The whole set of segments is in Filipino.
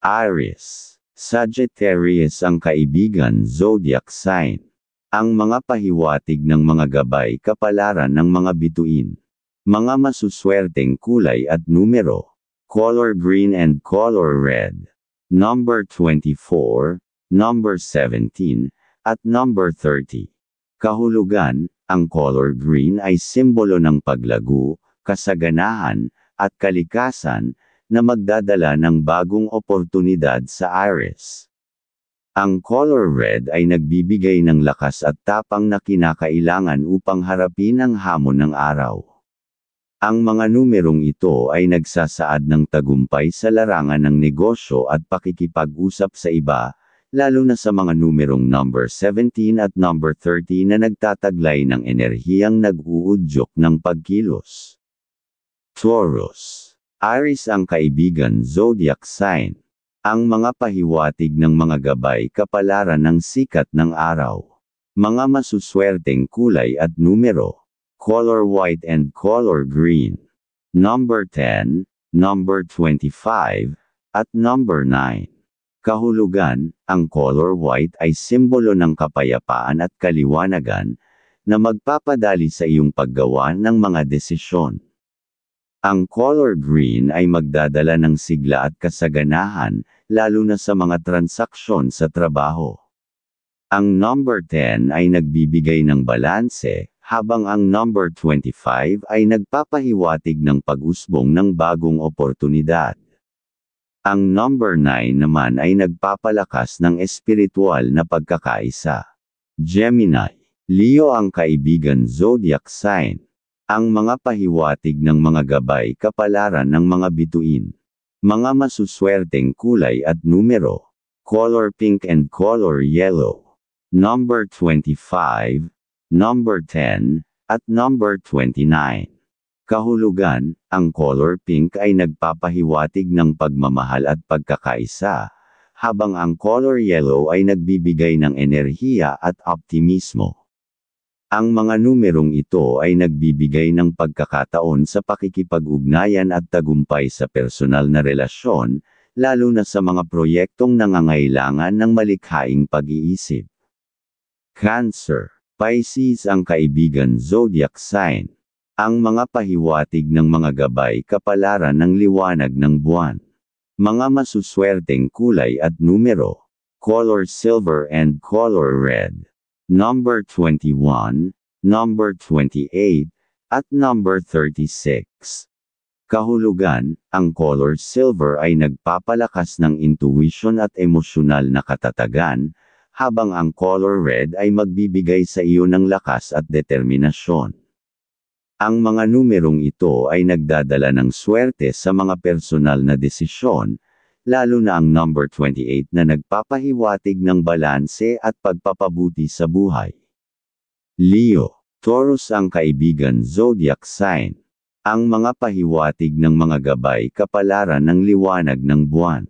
Aries. Sagittarius ang kaibigan zodiac sign. Ang mga pahiwatig ng mga gabay kapalaran ng mga bituin. Mga masuswerteng kulay at numero. Color green and color red. Number 24, number 17, at number 30. Kahulugan, ang color green ay simbolo ng paglago, kasaganahan, at kalikasan, na magdadala ng bagong oportunidad sa Aries. Ang color red ay nagbibigay ng lakas at tapang na kinakailangan upang harapin ang hamon ng araw. Ang mga numerong ito ay nagsasaad ng tagumpay sa larangan ng negosyo at pakikipag-usap sa iba, lalo na sa mga numerong number 17 at number 30 na nagtataglay ng enerhiyang nag-uudyok ng pagkilos. Taurus. Aries ang kaibigan zodiac sign. Ang mga pahiwatig ng mga gabay kapalaran ng sikat ng araw. Mga masuswerteng kulay at numero. Color white and color green. Number 10, number 25, at number 9. Kahulugan, ang color white ay simbolo ng kapayapaan at kaliwanagan, na magpapadali sa iyong paggawa ng mga desisyon. Ang color green ay magdadala ng sigla at kasaganahan, lalo na sa mga transaksyon sa trabaho. Ang number 10 ay nagbibigay ng balanse, habang ang number 25 ay nagpapahiwatig ng pag-usbong ng bagong oportunidad. Ang number 9 naman ay nagpapalakas ng espiritual na pagkakaisa. Gemini. Leo ang kaibigan zodiac sign. Ang mga pahiwatig ng mga gabay kapalaran ng mga bituin. Mga masuswerteng kulay at numero. Color pink and color yellow. Number 25, number 10, at number 29. Kahulugan, ang color pink ay nagpapahiwatig ng pagmamahal at pagkakaisa, habang ang color yellow ay nagbibigay ng enerhiya at optimismo. Ang mga numerong ito ay nagbibigay ng pagkakataon sa pakikipag-ugnayan at tagumpay sa personal na relasyon, lalo na sa mga proyektong nangangailangan ng malikhaing pag-iisip. Cancer. Pisces ang kaibigan zodiac sign. Ang mga pahiwatig ng mga gabay kapalaran ng liwanag ng buwan. Mga masuswerteng kulay at numero. Color silver and color red. Number 21, number 28, at number 36. Kahulugan, ang color silver ay nagpapalakas ng intuition at emosyonal na katatagan, habang ang color red ay magbibigay sa iyo ng lakas at determinasyon. Ang mga numerong ito ay nagdadala ng swerte sa mga personal na desisyon, lalo na ang number 28 na nagpapahiwatig ng balanse at pagpapabuti sa buhay. Leo. Taurus ang kaibigan zodiac sign. Ang mga pahiwatig ng mga gabay kapalaran ng liwanag ng buwan.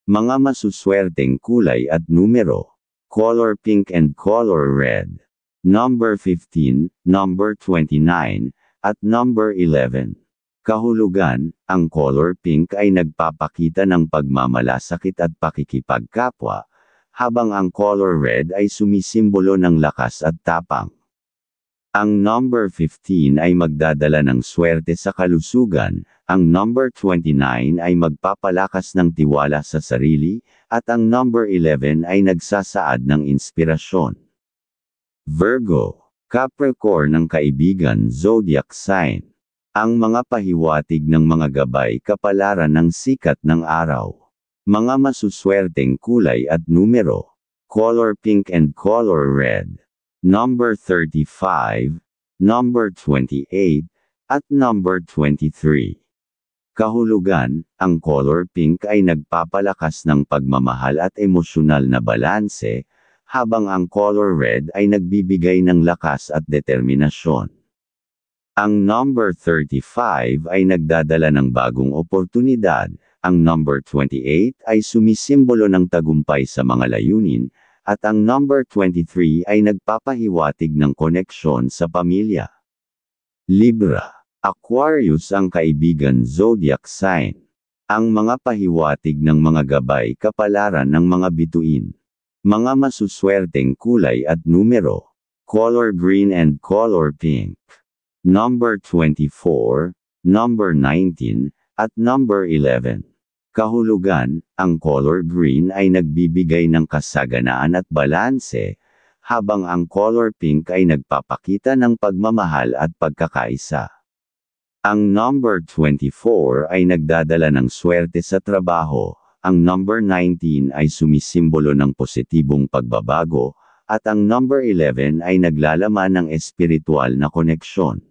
Mga masuswerteng kulay at numero. Color pink and color red. Number 15, number 29, at number 11. Kahulugan, ang color pink ay nagpapakita ng pagmamalasakit at pakikipagkapwa, habang ang color red ay sumisimbolo ng lakas at tapang. Ang number 15 ay magdadala ng swerte sa kalusugan, ang number 29 ay magpapalakas ng tiwala sa sarili, at ang number 11 ay nagsasaad ng inspirasyon. Virgo. Capricorn ang kaibigan zodiac sign. Ang mga pahiwatig ng mga gabay kapalaran ng sikat ng araw. Mga masuswerteng kulay at numero. Color pink and color red. Number 35, number 28, at number 23. Kahulugan, ang color pink ay nagpapalakas ng pagmamahal at emosyonal na balanse, habang ang color red ay nagbibigay ng lakas at determinasyon. Ang number 35 ay nagdadala ng bagong oportunidad, ang number 28 ay sumisimbolo ng tagumpay sa mga layunin, at ang number 23 ay nagpapahiwatig ng koneksyon sa pamilya. Libra. Aquarius ang kaibigan zodiac sign. Ang mga pahiwatig ng mga gabay kapalaran ng mga bituin. Mga masuswerteng kulay at numero. Color green and color pink. Number 24, number 19, at number 11. Kahulugan, ang color green ay nagbibigay ng kasaganaan at balanse, habang ang color pink ay nagpapakita ng pagmamahal at pagkakaisa. Ang number 24 ay nagdadala ng swerte sa trabaho, ang number 19 ay sumisimbolo ng positibong pagbabago, at ang number 11 ay naglalaman ng espiritual na koneksyon.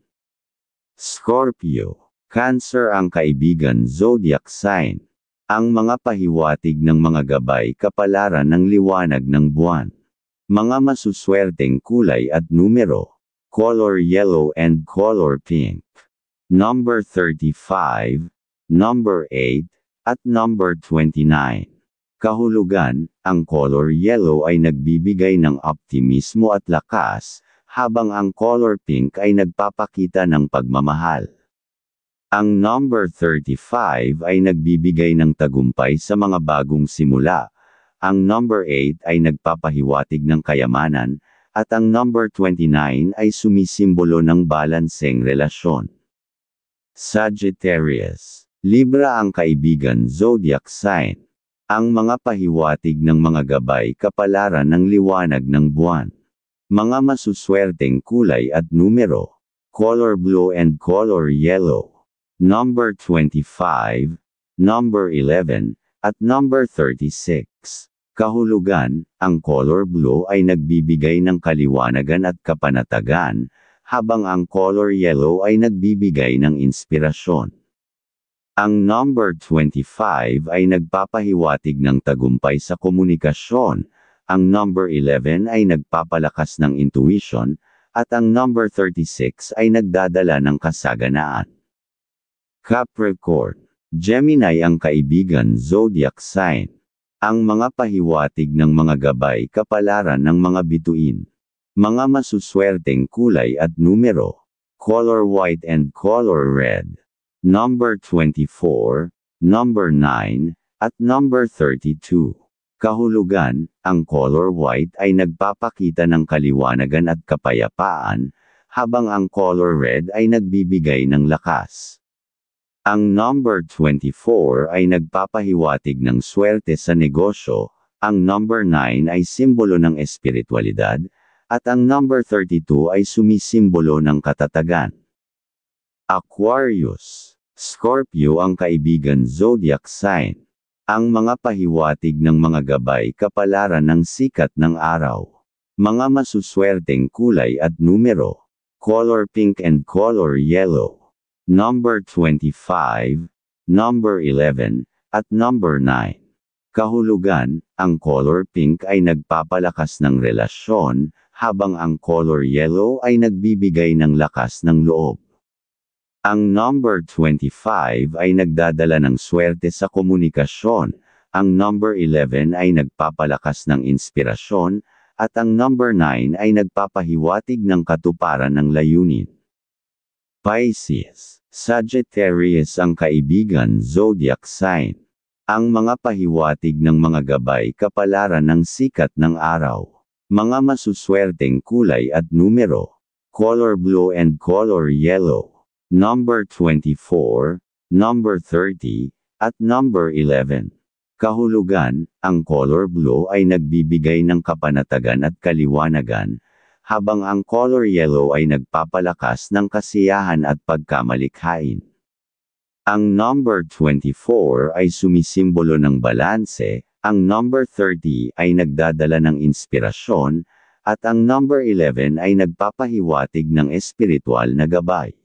Scorpio, Cancer ang kaibigan zodiac sign. Ang mga pahiwatig ng mga gabay kapalaran ng liwanag ng buwan. Mga masuswerteng kulay at numero. Color yellow and color pink. Number 35, number 8, at number 29. Kahulugan, ang color yellow ay nagbibigay ng optimismo at lakas, habang ang color pink ay nagpapakita ng pagmamahal. Ang number 35 ay nagbibigay ng tagumpay sa mga bagong simula, ang number 8 ay nagpapahiwatig ng kayamanan, at ang number 29 ay sumisimbolo ng balanseng relasyon. Sagittarius, Libra ang kaibigan zodiac sign. Ang mga pahiwatig ng mga gabay kapalaran ng liwanag ng buwan. Mga masuswerteng kulay at numero. Color blue and color yellow. Number 25, number 11, at number 36. Kahulugan, ang color blue ay nagbibigay ng kaliwanagan at kapanatagan, habang ang color yellow ay nagbibigay ng inspirasyon. Ang number 25 ay nagpapahiwatig ng tagumpay sa komunikasyon, ang number 11 ay nagpapalakas ng intuition, at ang number 36 ay nagdadala ng kasaganaan. Capricorn, Gemini ang kaibigan zodiac sign. Ang mga pahiwatig ng mga gabay kapalaran ng mga bituin. Mga masuswerteng kulay at numero. Color white and color red. Number 24, number 9, at number 32. Kahulugan, ang color white ay nagpapakita ng kaliwanagan at kapayapaan, habang ang color red ay nagbibigay ng lakas. Ang number 24 ay nagpapahiwatig ng swerte sa negosyo, ang number 9 ay simbolo ng espiritualidad, at ang number 32 ay sumisimbolo ng katatagan. Aquarius, Scorpio ang kaibigan zodiac sign. Ang mga pahiwatig ng mga gabay kapalaran ng sikat ng araw. Mga masuswerteng kulay at numero. Color pink and color yellow. Number 25, number 11, at number 9. Kahulugan, ang color pink ay nagpapalakas ng relasyon, habang ang color yellow ay nagbibigay ng lakas ng loob. Ang number 25 ay nagdadala ng swerte sa komunikasyon, ang number 11 ay nagpapalakas ng inspirasyon, at ang number 9 ay nagpapahiwatig ng katuparan ng layunin. Pisces, Sagittarius ang kaibigan zodiac sign. Ang mga pahiwatig ng mga gabay kapalaran ng sikat ng araw. Mga masuswerteng kulay at numero. Color blue and color yellow. Number 24, number 30, at number 11. Kahulugan, ang color blue ay nagbibigay ng kapanatagan at kaliwanagan, habang ang color yellow ay nagpapalakas ng kasiyahan at pagkamalikhain. Ang number 24 ay sumisimbolo ng balanse, ang number 30 ay nagdadala ng inspirasyon, at ang number 11 ay nagpapahiwatig ng espiritual na gabay.